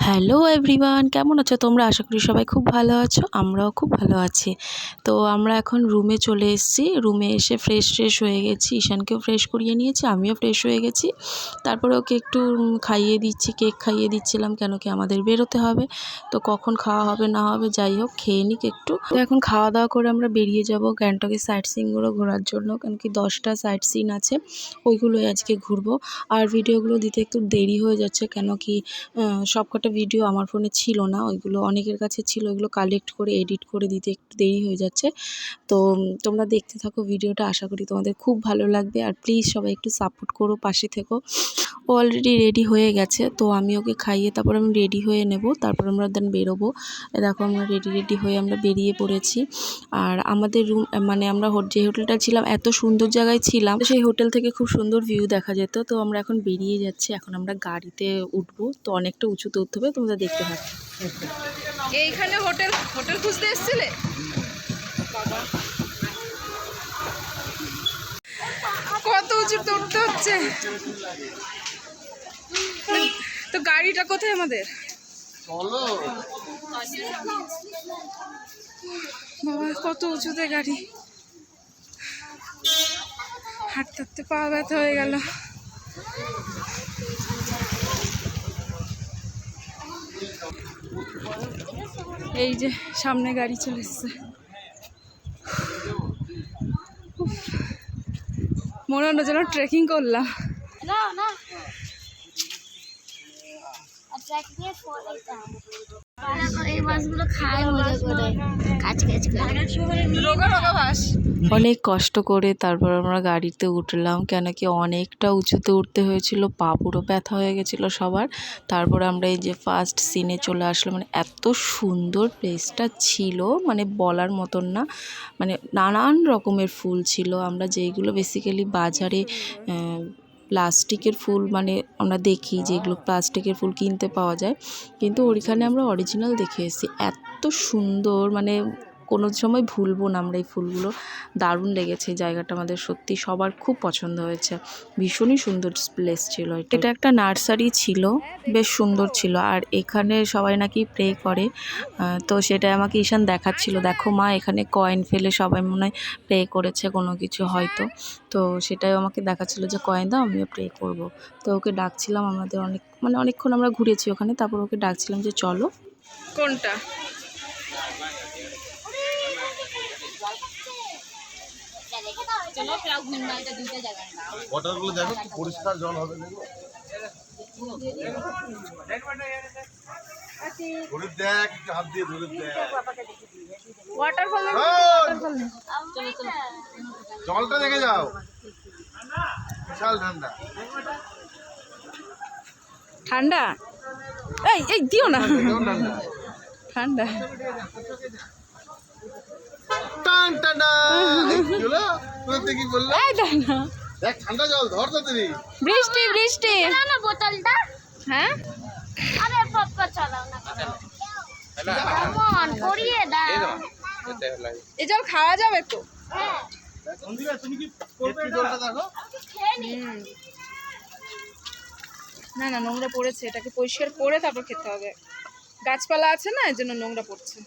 Hello everyone, কেমন আছো তোমরা? আশা করি সবাই খুব ভালো আছো, আমরাও খুব ভালো আছি। তো আমরা এখন রুমে চলে এসেছি। রুমে এসে ফ্রেশ হয়ে গেছি, ঈশানকেও ফ্রেশ করিয়ে নিয়েছি, আমিও ফ্রেশ হয়ে গেছি। তারপরে ওকে একটু খাইয়ে দিচ্ছি, কেক খাইয়ে দিচ্ছিলাম, কেন কি আমাদের বেরোতে হবে। তো কখন খাওয়া হবে না হবে যাই হোক, খেয়ে নিক একটু। তো এখন খাওয়া দাওয়া করে আমরা বেরিয়ে যাব গ্যাংটকের সাইট সিনগুলো ঘোরার জন্য, কেন কি 10টা সাইট সিন আছে, ওইগুলোই আজকে ঘুরবো। আর ভিডিওগুলো দিতে একটু দেরি হয়ে যাচ্ছে, কেন কি সবকটা ভিডিও আমার ফোনে ছিল না, ওইগুলো অনেকের কাছে ছিল, ওইগুলো কালেক্ট করে এডিট করে দিতে একটু দেরি হয়ে যাচ্ছে। তো তোমরা দেখতে থাকো ভিডিওটা, আশা করি তোমাদের খুব ভালো লাগবে। আর প্লিজ সবাই একটু সাপোর্ট করো, পাশে থেকো। ও অলরেডি রেডি হয়ে গেছে, তো আমি ওকে খাইয়ে তারপর আমি রেডি হয়ে নেব, তারপর আমরা দেন বেরোবো। দেখো আমরা রেডি হয়ে আমরা বেরিয়ে পড়েছি। আর আমাদের রুম মানে আমরা যে হোটেলটা ছিলাম, এত সুন্দর জায়গায় ছিলাম, সেই হোটেল থেকে খুব সুন্দর ভিউ দেখা যেত। তো আমরা এখন বেরিয়ে যাচ্ছি, এখন আমরা গাড়িতে উঠবো। তো অনেকটা উঁচুতে উঠতে হবে, তোমরা দেখতে থাকো। এইখানে হোটেল খুঁজতে এসেছিলে? কত উঁচুতে উঠতে হচ্ছে। তো গাড়িটা কোথায় আমাদের? বাবা কত উঁচুতে গাড়ি, হাঁটতে হাঁটতে পা ব্যথা হয়ে গেল। এই যে সামনে গাড়ি চলে এসছে, মনে হলো যেন ট্রেকিং করলাম। এই মাছগুলো খায় মজা করে, কাজ করে রোগা ভাস। অনেক কষ্ট করে তারপর আমরা গাড়িতে উঠলাম, কেন কি অনেকটা উঁচুতে উঠতে হয়েছিল, পা পুরো ব্যথা হয়ে গেছিলো সবার। তারপরে আমরা এই যে ফার্স্ট সিনে চলে আসলাম। মানে এত সুন্দর প্লেসটা ছিল, মানে বলার মতন না। মানে নানান রকমের ফুল ছিল, আমরা যেইগুলো বেসিক্যালি বাজারে প্লাস্টিকের ফুল মানে আমরা দেখি যেগুলো প্লাস্টিকের ফুল কিনতে পাওয়া যায়, কিন্তু ওইখানে আমরা অরিজিনাল দেখে এসেছি। এত সুন্দর, মানে কোনো সময় ভুলবো না আমরা এই ফুলগুলো। দারুণ লেগেছে জায়গাটা আমাদের, সত্যি সবার খুব পছন্দ হয়েছে। ভীষণই সুন্দর প্লেস ছিল এটা একটা নার্সারি ছিল, বেশ সুন্দর ছিল। আর এখানে সবাই নাকি প্রে করে, তো সেটা আমাকে ঈশান দেখাচ্ছিল, দেখো মা এখানে কয়েন ফেলে সবাই মনে হয় প্রে করেছে কোনো কিছু হয়তো। তো সেটাই আমাকে দেখাচ্ছিল যে কয়েন দাও, আমিও প্রে করব। তো ওকে ডাকছিলাম, আমাদের অনেকক্ষণ আমরা ঘুরেছি ওখানে, তারপর ওকে ডাকছিলাম যে চলো। কোনটা? ওয়াটারগুলো দেখো কি পরিষ্কার জল হবে, ধরে দেখ, একটু হাত দিয়ে ধরে দেখ। জলটা দেখে যাও, বিশাল ঠান্ডা। ঠান্ডা? এই দিও না, ঠান্ডা। টান টানা হলো, বলতে কি বললো? দেখ ঠান্ডা জল, ধর তো তুমি। বৃষ্টি না বোতলটা। হ্যাঁ, আরে পাপ্পা চালাও না, কেমন করিয়ে দাও। এই জল খাওয়া যাবে তো? হ্যাঁ তুমি কি করবে জলটা দেখো। খেয়ে নি। না নোংরা পড়েছে, এটাকে পরিষ্কার করে তারপর খেতে হবে। গাছপালা আছে না, এর জন্য নোংরা পড়ছে।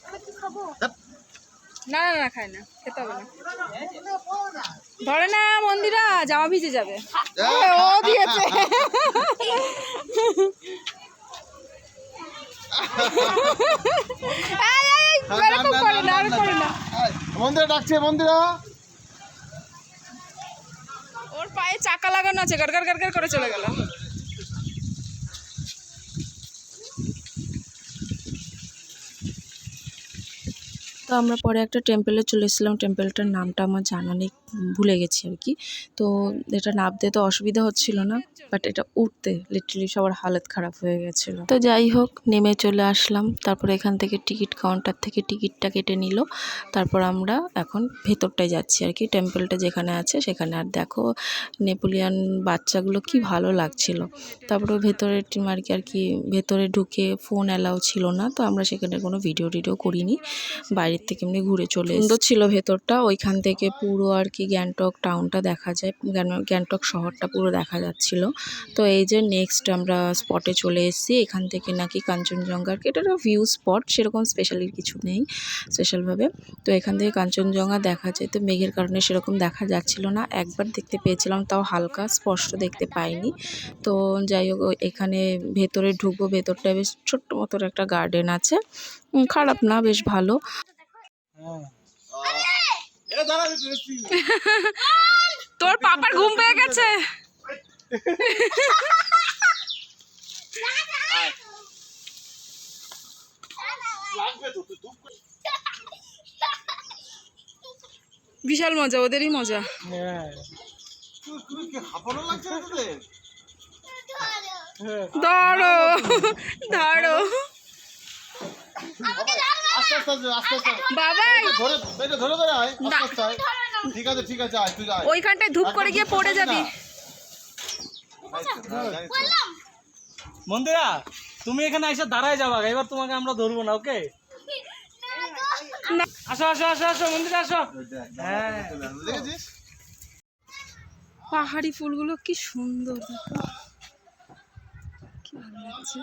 আমি কি খাবো? না খায় না, খেতে হবে না। ধরে না মন্দিরা, জামা ভিজে যাবে। ও দিয়েছে। মন্দিরা ডাকছে, মন্দিরা। ওর পায়ে চাকা লাগানো আছে, গাড় করে চলে গেল। তো আমরা পরে একটা টেম্পলে চলে এসেছিলাম, টেম্পলটার নামটা আমার জানা নেই, ভুলে গেছি আর কি। তো এটা নামতে তো অসুবিধা হচ্ছিল না, বাট এটা উঠতে লিটারালি সবার হালত খারাপ হয়ে গেছিলো। তো যাই হোক, নেমে চলে আসলাম। তারপর এখান থেকে টিকিট কাউন্টার থেকে টিকিটটা কেটে নিল। তারপর আমরা এখন ভেতরটায় যাচ্ছি আর কি, টেম্পলটা যেখানে আছে সেখানে। আর দেখো নেপোলিয়ান বাচ্চাগুলো কি ভালো লাগছিল। তারপরে ভেতরে আর কি ভেতরে ঢুকে ফোন অ্যালাউ ছিল না, তো আমরা সেখানে কোনো ভিডিও করিনি, বাইরে বাইরের থেকে এমনি ঘুরে চলে সুন্দর ছিল ভেতরটা। ওইখান থেকে পুরো আর কি গ্যাংটক টাউনটা দেখা যায়, গ্যাংটক শহরটা পুরো দেখা যাচ্ছিল। তো এই যে নেক্সট আমরা স্পটে চলে এসেছি। এখান থেকে নাকি কাঞ্চনজঙ্ঘার, এটা একটা ভিউ স্পট, সেরকম স্পেশালি কিছু নেই স্পেশালভাবে। তো এখান থেকে কাঞ্চনজঙ্ঘা দেখা যায়, তো মেঘের কারণে সেরকম দেখা যাচ্ছিল না। একবার দেখতে পেয়েছিলাম, তাও হালকা, স্পষ্ট দেখতে পাইনি। তো যাই হোক, এখানে ভেতরে ঢুকবো। ভেতরটা বেশ ছোট্ট মতো একটা গার্ডেন আছে, খারাপ না, বেশ ভালো। তোর পাপার ঘুম পেয়ে গেছে। বিশাল মজা, ওদেরই মজা। ধরো ধরো বাবাই, ওইখানটায় ধূপ করে গিয়ে পড়ে যাবি। মন্দিরা, তুমি এখানে এসে দাঁড়ায় যাবা, এবার তোমাকে আমরা ধরবো না, ওকে? আসো আসো আসো আসো মন্দিরা, আসো। হ্যাঁ, পাহাড়ি ফুলগুলো কি সুন্দর, দেখো কি ভালো লাগছে।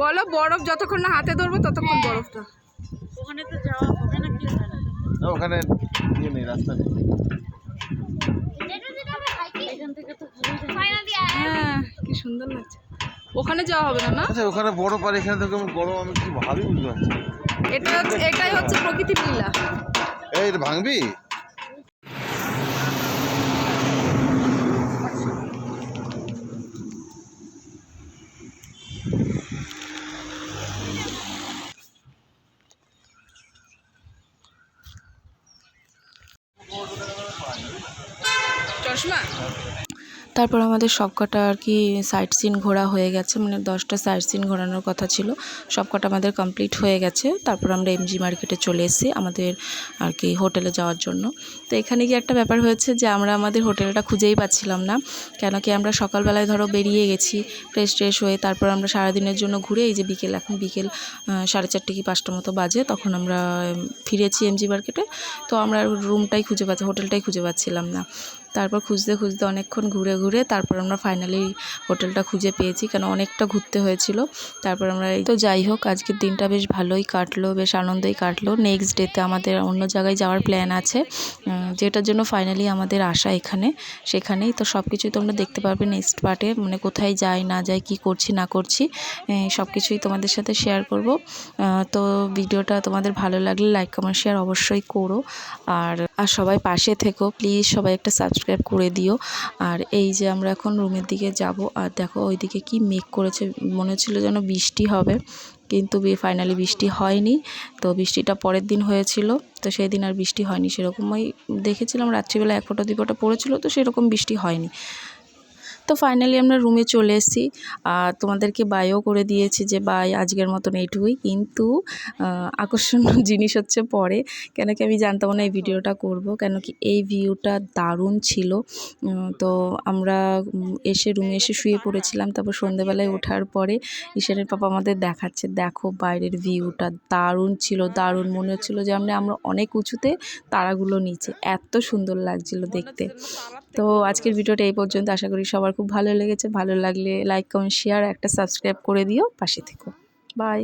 বলো, বরফ যতক্ষণ না হাতে ধরবো ততক্ষণ বরফটা। ওখানে ইয়ে নেই, রাস্তা নেই। হ্যাঁ, কি সুন্দর লাগছে। ওখানে যাওয়া হবে না, না? আচ্ছা, ওখানে বড় পারে, এখানে তো কেমন গরম, আমি কি ভাবি বুঝতে পারছি। এটাই হচ্ছে প্রকৃতির লীলা। এই, এটা ভাঙবি? চশমা। তারপর আমাদের সবকটা আর কি সাইট সিন ঘোরা হয়ে গেছে, মানে 10টা সাইট সিন ঘোরানোর কথা ছিল, সবকটা আমাদের কমপ্লিট হয়ে গেছে। তারপর আমরা এমজি মার্কেটে চলে এসেছি আমাদের আর কি হোটেলে যাওয়ার জন্য। তো এখানে গিয়ে একটা ব্যাপার হয়েছে যে আমরা আমাদের হোটেলটা খুঁজেই পাচ্ছিলাম না, কেন কি আমরা সকালবেলায় ধরো বেরিয়ে গেছি ফ্রেশ হয়ে, তারপর আমরা সারাদিনের জন্য ঘুরে এই যে এখন বিকেল 4:30 কি 5টা মতো বাজে, তখন আমরা ফিরেছি এমজি মার্কেটে। তো আমরা হোটেলটাই খুঁজে পাচ্ছিলাম না। তারপর খুঁজতে অনেকক্ষণ ঘুরে তারপর আমরা ফাইনালি হোটেলটা খুঁজে পেয়েছি, কেন অনেকটা ঘুরতে হয়েছিল। তারপর আমরা তো যাই হোক, আজকের দিনটা বেশ ভালোই কাটলো, বেশ আনন্দেই কাটলো। নেক্সট ডেতে আমাদের অন্য জায়গায় যাওয়ার প্ল্যান আছে, যেটার জন্য ফাইনালি আমাদের আসা সেখানেই। তো সব কিছুই তোমরা দেখতে পারবে নেক্সট পার্টে, মানে কোথায় যাই না যাই, কী করছি না করছি, সব কিছুই তোমাদের সাথে শেয়ার করব। তো ভিডিওটা তোমাদের ভালো লাগলে লাইক কমেন্ট শেয়ার অবশ্যই করো, আর সবাই পাশে থেকো প্লিজ, সবাই একটা সাবস্ক্রাইব করে দিও। আর এই যে আমরা এখন রুমের দিকে যাব, আর দেখো ওইদিকে কি মেঘ করেছে, মনে হচ্ছিল যেন বৃষ্টি হবে, কিন্তু ফাইনালি বৃষ্টি হয়নি। তো বৃষ্টিটা পরের দিন হয়েছিল, তো সেই দিন আর বৃষ্টি হয়নি সেরকমই দেখেছিলাম, রাত্রিবেলা 1 ফোঁটা 2 ফোঁটা পড়েছিল, তো সেরকম বৃষ্টি হয়নি। তো ফাইনালি আমরা রুমে চলে এসেছি, আর তোমাদেরকে বাইও করে দিয়েছি যে বাই, আজকের মতন এইটুকুই। কিন্তু আকর্ষণীয় জিনিস হচ্ছে পরে, কেন কি আমি জানতাম না এই ভিডিওটা করব, কেন কি এই ভিউটা দারুণ ছিল। তো আমরা রুমে এসে শুয়ে পড়েছিলাম। তারপর সন্ধ্যেবেলায় ওঠার পরে ঈশানের পাপা আমাদের দেখাচ্ছে, দেখো বাইরের ভিউটা দারুণ ছিল, দারুণ মনে হচ্ছিলো যে আমরা অনেক উঁচুতে, তারাগুলো নিচে, এত সুন্দর লাগছিল দেখতে। তো আজকের ভিডিওটা এই পর্যন্ত, আশা করি সবার খুব ভালো লেগেছে। ভালো লাগলে লাইক কমেন্ট শেয়ার একটা সাবস্ক্রাইব করে দিও, পাশে থেকো। বাই।